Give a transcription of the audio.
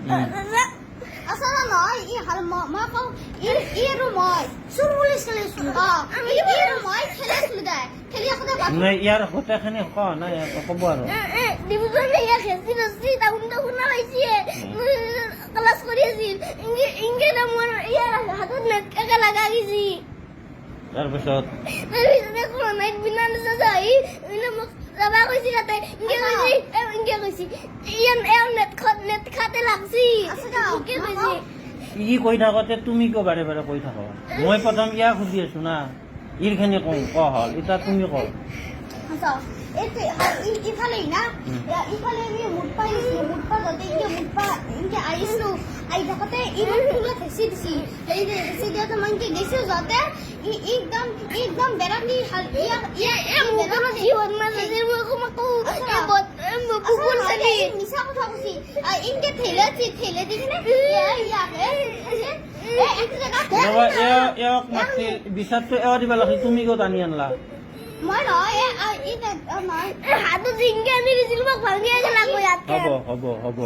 আচল নহয় ই হাল মই কওঁ ই আৰু মই চুৰ পুলিচ খেলিছিলো ই আৰু মই খেলিছিলো দে খেলি আকৌ নাই ইয়াৰ গোটেইখিনি ক নাই ক'ব আৰু ডিভিজনে ইয়া খেলছি ৰছি তাহুন শুনা পাইছি ক্লাছ কৰি আছিল ইংগে না মোৰ ইয়াৰ হাতত নেটকা লাগা গিছি তাৰপিছত দেখো নাইট বিনা যাই ইনে মোক যাবা কইছি তাতে ইংগে কইছি ইয়ান নেট খাতে লাগছি কি কইছি ই কৈ থাকোঁতে তুমি কিয় বাৰে বাৰে কৈ থাক মই প্ৰথম ইয়াক সুধি আছো না ইৰখিনি কওঁ ক হ'ল এতিয়া তুমি ক ইফালে না ইফালে আমি মুঠপা যাতে ইনকে আহিছিলো আহি থাকোঁতে ইমান ফুলত হেঁচি দিছি হেঁচি দিয়াতে মই ইনকে গেছো যাতে একদম বেৰাটি কুকুৰ চালি মিছা কথা কৈছি ইনকে ঠেলে দি কিনে এওক মাতি বিচাৰটো এৱা দিব লাগিছিল তুমি কিয় টানি আনলা মই নহয় হাতত জিংকে আনি দিছিল মোক ভাঙি গেলা হ'ব